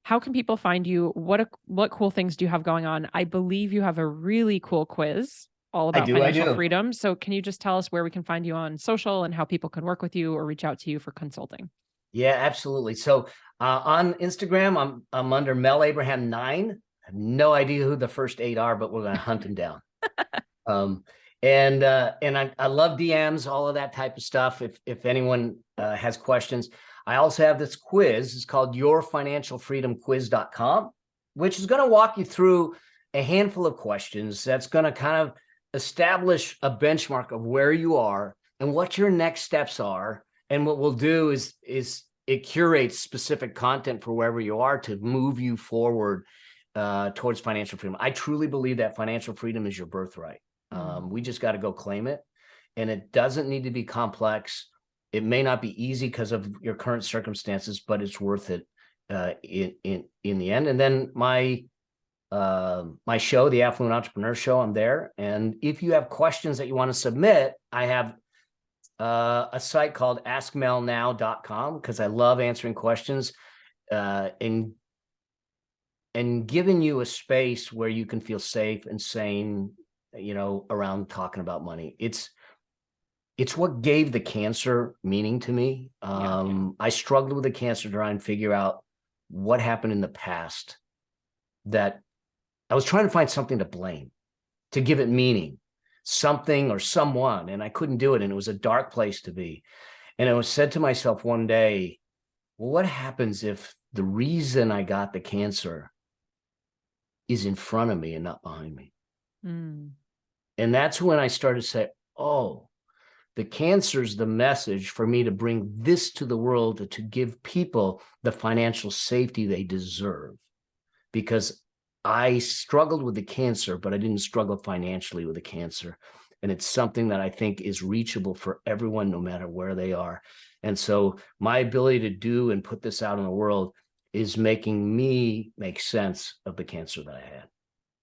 how can people find you? What cool things do you have going on? I believe you have a really cool quiz all I about do. I financial do. freedom. So can you just tell us where we can find you on social and how people can work with you or reach out to you for consulting? Yeah, absolutely. So on Instagram, I'm under Mel Abraham 9. I have no idea who the first 8 are, but we're going to hunt them down. Um, and I love DMs, all of that type of stuff. If anyone has questions, I also have this quiz. It's called yourfinancialfreedomquiz.com, which is going to walk you through a handful of questions that's going to kind of establish a benchmark of where you are and what your next steps are. And what we'll do is it curates specific content for wherever you are to move you forward towards financial freedom. I truly believe that financial freedom is your birthright. We just got to go claim it. And it doesn't need to be complex. It may not be easy because of your current circumstances, but it's worth it in the end. And then my show, the Affluent Entrepreneur Show, I'm there. And if you have questions that you want to submit, I have a site called askmelnow.com because I love answering questions and giving you a space where you can feel safe and sane, around talking about money. It's what gave the cancer meaning to me. I struggled with the cancer to try and figure out what happened in the past, that I was trying to find something to blame, to give it meaning, something or someone, and I couldn't do it. And it was a dark place to be. And I was said to myself one day, well, what happens if the reason I got the cancer is in front of me and not behind me? And that's when I started to say, oh, the cancer's the message for me to bring this to the world, to give people the financial safety they deserve. Because I struggled with the cancer, but I didn't struggle financially with the cancer. And it's something that I think is reachable for everyone, no matter where they are. And so my ability to do and put this out in the world is making me make sense of the cancer that I had.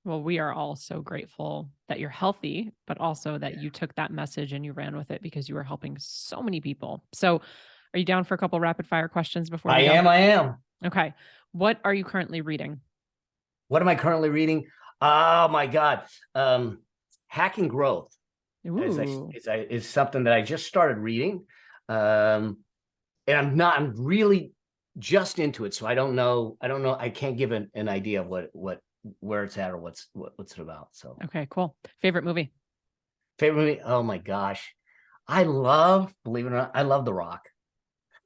Well, we are all so grateful that you're healthy, but also that you took that message and you ran with it because you were helping so many people. So, are you down for a couple rapid fire questions before we go? I am. Okay. What are you currently reading? What am I currently reading? Oh my God. Hacking Growth is something that I just started reading. And I'm really just into it. So I don't know. I can't give an idea of where it's at or what's it about. So okay, cool. Favorite movie? Favorite movie? Oh my gosh. Believe it or not, I love The Rock.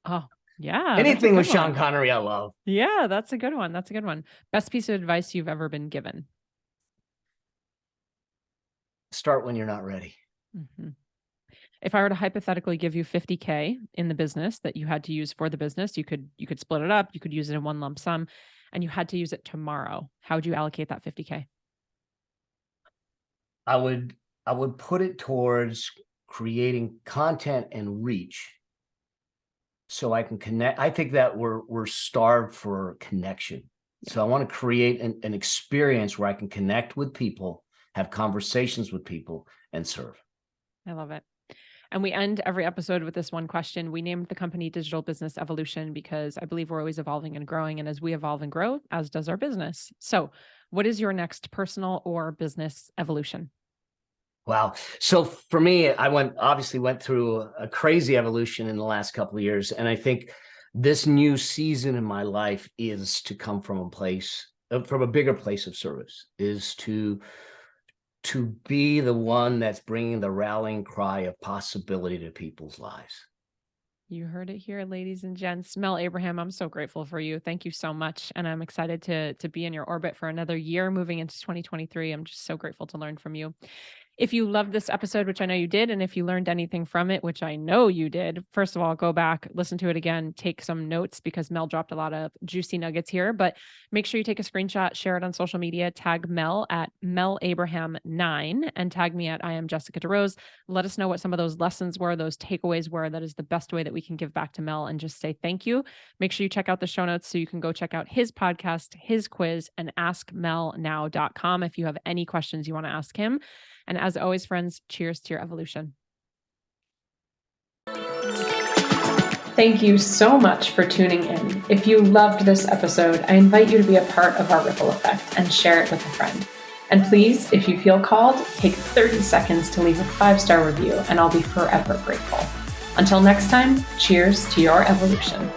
Oh, yeah. Anything with Sean Connery, I love. Yeah, that's a good one. That's a good one. Best piece of advice you've ever been given? Start when you're not ready. If I were to hypothetically give you 50K in the business that you had to use for the business, you could split it up, you could use it in one lump sum, and you had to use it tomorrow, how would you allocate that 50K? I would put it towards creating content and reach so I can connect. I think that we're starved for connection. So I want to create an experience where I can connect with people, have conversations with people, and serve. I love it. And we end every episode with this one question. We named the company Digital Business Evolution because I believe we're always evolving and growing. And as we evolve and grow, as does our business. So what is your next personal or business evolution? Wow. So for me, I obviously went through a crazy evolution in the last couple of years. And I think this new season in my life is to come from a bigger place of service, is to be the one that's bringing the rallying cry of possibility to people's lives. You heard it here, ladies and gents. Mel Abraham, I'm so grateful for you. Thank you so much. And I'm excited to be in your orbit for another year moving into 2023. I'm just so grateful to learn from you. If you loved this episode, which I know you did, and if you learned anything from it, which I know you did, first of all, go back, listen to it again, take some notes because Mel dropped a lot of juicy nuggets here, but make sure you take a screenshot, share it on social media, tag Mel at MELAbraham9 and tag me at I am Jessica DeRose. Let us know what some of those lessons were, those takeaways were. That is the best way that we can give back to Mel and just say thank you. Make sure you check out the show notes so you can go check out his podcast, his quiz, and askmelnow.com if you have any questions you want to ask him. And as always, friends, cheers to your evolution. Thank you so much for tuning in. If you loved this episode, I invite you to be a part of our ripple effect and share it with a friend. And please, if you feel called, take 30 seconds to leave a 5-star review, and I'll be forever grateful. Until next time, cheers to your evolution.